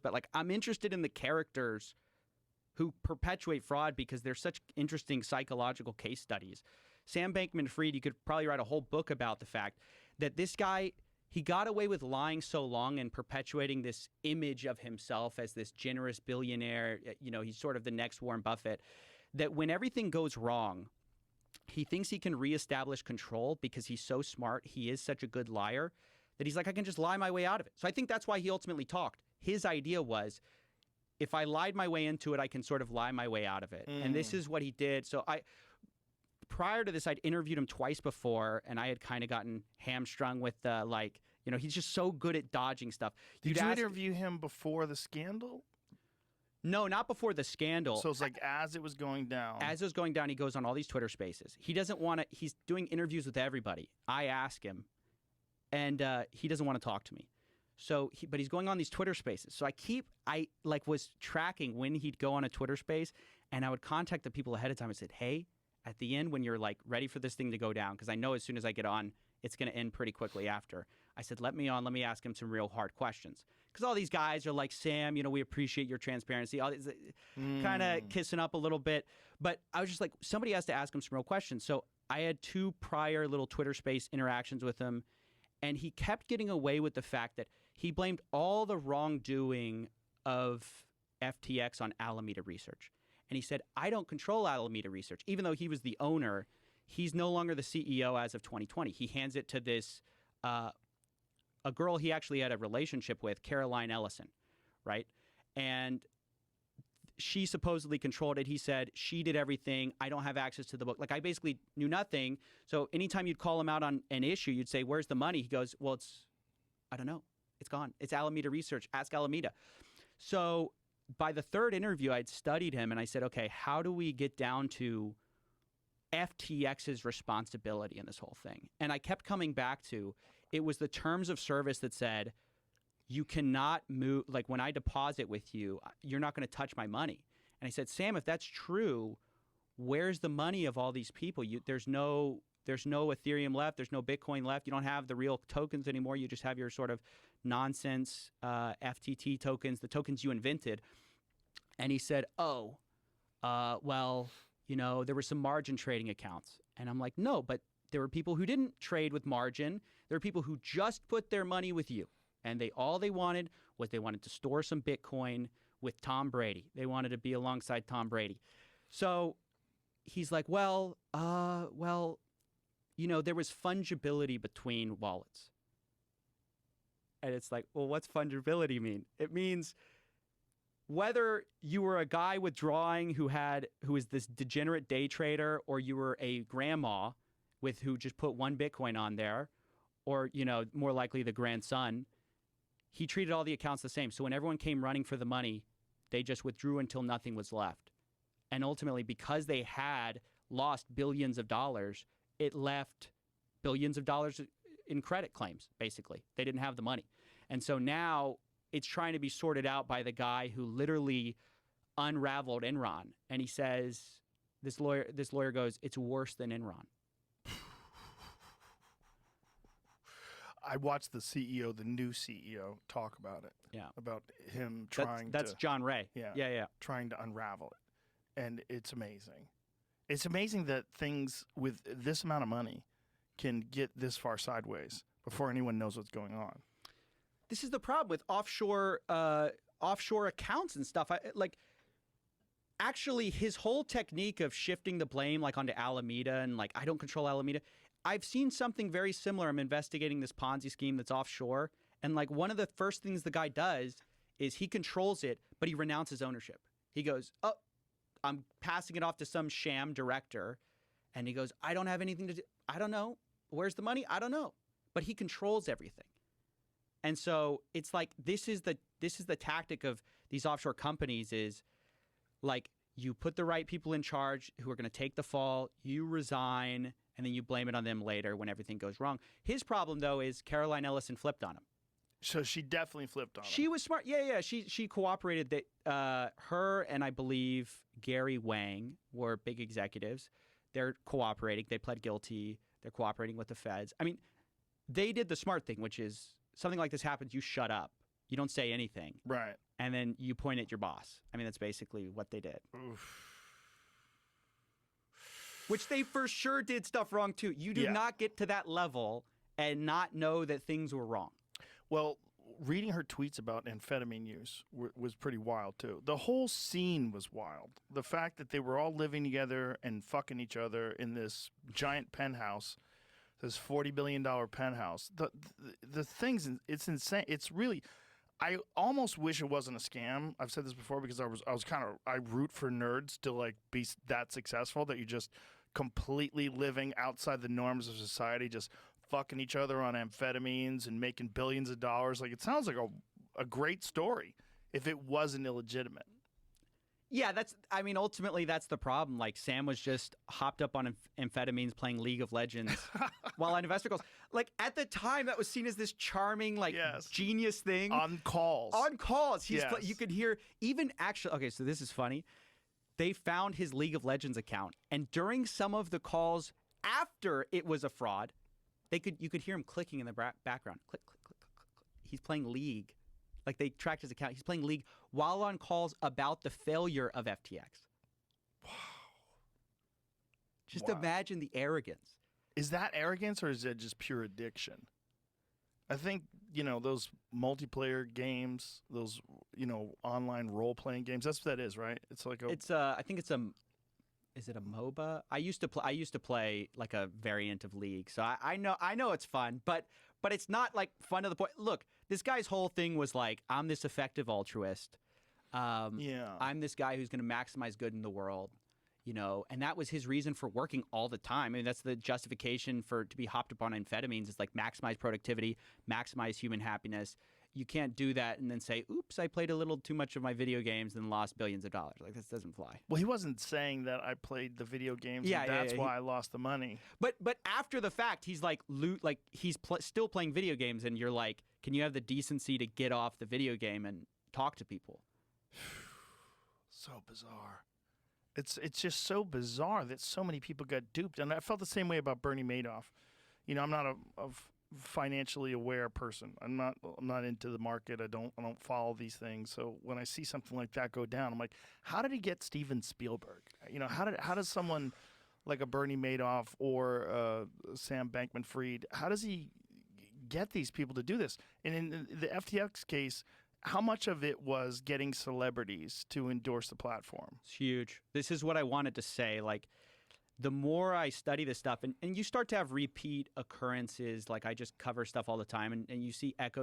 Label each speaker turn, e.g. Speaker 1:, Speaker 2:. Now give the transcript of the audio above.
Speaker 1: but like I'm interested in the characters who perpetuate fraud because they're such interesting psychological case studies. Sam Bankman-Fried, you could probably write a whole book about the fact that this guy, he got away with lying so long and perpetuating this image of himself as this generous billionaire. You know, he's sort of the next Warren Buffett, that when everything goes wrong, he thinks he can reestablish control because he's so smart. He is such a good liar that he's like, I can just lie my way out of it. So I think that's why he ultimately talked. His idea was, if I lied my way into it, I can sort of lie my way out of it. And this is what he did. So prior to this, I'd interviewed him twice before, and I had kind of gotten hamstrung with he's just so good at dodging stuff.
Speaker 2: Did you interview him before the scandal?
Speaker 1: No, not before the scandal.
Speaker 2: So it's like as it was going down.
Speaker 1: As it was going down, he goes on all these Twitter spaces. He doesn't want to, he's doing interviews with everybody. I ask him, and he doesn't want to talk to me. So, but he's going on these Twitter spaces. So I was tracking when he'd go on a Twitter space, and I would contact the people ahead of time and said, hey, at the end, when you're like ready for this thing to go down, because I know as soon as I get on, it's going to end pretty quickly after. I said, let me on, let me ask him some real hard questions. Because all these guys are like, Sam, we appreciate your transparency, all these kind of kissing up a little bit. But I was just like, somebody has to ask him some real questions. So I had 2 prior little Twitter space interactions with him. And he kept getting away with the fact that he blamed all the wrongdoing of FTX on Alameda Research. And he said, I don't control Alameda Research. Even though he was the owner, he's no longer the CEO as of 2020. He hands it to this, a girl he actually had a relationship with, Caroline Ellison, right? And she supposedly controlled it. He said, she did everything. I don't have access to the book. Like, I basically knew nothing. So anytime you'd call him out on an issue, you'd say, where's the money? He goes, well, I don't know. It's gone. It's Alameda Research. Ask Alameda. So by the 3rd interview, I'd studied him and I said, okay, how do we get down to FTX's responsibility in this whole thing? And I kept coming back to, it was the terms of service that said, you cannot move, like when I deposit with you, you're not going to touch my money. And I said, Sam, if that's true, where's the money of all these people? There's no Ethereum left. There's no Bitcoin left. You don't have the real tokens anymore. You just have your sort of nonsense FTT tokens, the tokens you invented. And he said, well, there were some margin trading accounts. And I'm like, no, but there were people who didn't trade with margin. There were people who just put their money with you. And all they wanted was they wanted to store some Bitcoin with Tom Brady. They wanted to be alongside Tom Brady. So he's like, there was fungibility between wallets. And it's like, well, what's fungibility mean? It means whether you were a guy withdrawing who is this degenerate day trader, or you were a grandma who just put 1 Bitcoin on there, or, more likely the grandson, he treated all the accounts the same. So when everyone came running for the money, they just withdrew until nothing was left. And ultimately, because they had lost billions of dollars, it left billions of dollars in credit claims, basically. They didn't have the money. And so now it's trying to be sorted out by the guy who literally unraveled Enron. And he says, this lawyer goes, it's worse than Enron.
Speaker 2: I watched the new CEO, talk about it.
Speaker 1: Yeah.
Speaker 2: About him trying
Speaker 1: that's John Ray.
Speaker 2: Yeah. Trying to unravel it. And it's amazing. It's amazing that things with this amount of money can get this far sideways before anyone knows what's going on.
Speaker 1: This is the problem with offshore accounts and stuff. Actually, his whole technique of shifting the blame onto Alameda and I don't control Alameda. I've seen something very similar. I'm investigating this Ponzi scheme that's offshore. And one of the first things the guy does is he controls it, but he renounces ownership. He goes, oh, I'm passing it off to some sham director. And he goes, I don't have anything to do. I don't know. Where's the money? I don't know. But he controls everything. And so it's this is the tactic of these offshore companies is you put the right people in charge who are going to take the fall, you resign, and then you blame it on them later when everything goes wrong. His problem, though, is Caroline Ellison flipped on him.
Speaker 2: So she definitely flipped on him.
Speaker 1: She was smart. Yeah. She cooperated. That her and I believe Gary Wang were big executives. They're cooperating. They pled guilty. They're cooperating with the feds. I mean, they did the smart thing, which is something like this happens, you shut up. You don't say anything.
Speaker 2: Right.
Speaker 1: and then you point at your boss. I mean, that's basically what they did.
Speaker 2: Oof.
Speaker 1: Which they for sure did stuff wrong too. You do not get to that level and not know that things were wrong.
Speaker 2: Well, reading her tweets about amphetamine use was pretty wild too. The whole scene was wild. The fact that they were all living together and fucking each other in this giant penthouse, this $40 billion penthouse. The things, it's insane. It's really, I almost wish it wasn't a scam. I've said this before because I root for nerds to like be that successful, that you just completely living outside the norms of society, just fucking each other on amphetamines and making billions of dollars. Like, it sounds like a great story if it wasn't illegitimate.
Speaker 1: Yeah, ultimately that's the problem. Like, Sam was just hopped up on amphetamines playing League of Legends while on investor calls. Like, at the time, that was seen as this charming, like, genius thing.
Speaker 2: On calls.
Speaker 1: On calls. You could hear, even actually, okay, so this is funny. They found his League of Legends account, and during some of the calls after it was a fraud, you could hear him clicking in the background. Click, click, click, click, click, click. He's playing League. Like, they tracked his account. He's playing League while on calls about the failure of FTX.
Speaker 2: Wow.
Speaker 1: Just imagine the arrogance.
Speaker 2: Is that arrogance, or is it just pure addiction? I think, those multiplayer games, those, online role-playing games, that's what that is, right? It's like
Speaker 1: I think it's is it a MOBA? I used to play like a variant of League. So I know it's fun, but it's not like fun to the point. Look, this guy's whole thing was like, I'm this effective altruist. I'm this guy who's going to maximize good in the world, and that was his reason for working all the time. I mean, that's the justification to be hopped up on amphetamines, is like maximize productivity, maximize human happiness. You can't do that and then say, oops, I played a little too much of my video games and lost billions of dollars. Like, this doesn't fly.
Speaker 2: Well, he wasn't saying that I played the video games and that's why I lost the money.
Speaker 1: But after the fact, he's like, still playing video games, and you're like, can you have the decency to get off the video game and talk to people?
Speaker 2: So bizarre. It's just so bizarre that so many people got duped. And I felt the same way about Bernie Madoff. I'm not a financially aware person. I'm not into the market. I don't follow these things. So when I see something like that go down, I'm like, how did he get Steven Spielberg? How does someone like a Bernie Madoff or Sam Bankman-Fried, how does he get these people to do this? And in the FTX case, how much of it was getting celebrities to endorse the platform?
Speaker 1: It's huge. This is what I wanted to say. Like, the more I study this stuff, and you start to have repeat occurrences, like I just cover stuff all the time, and you see echoes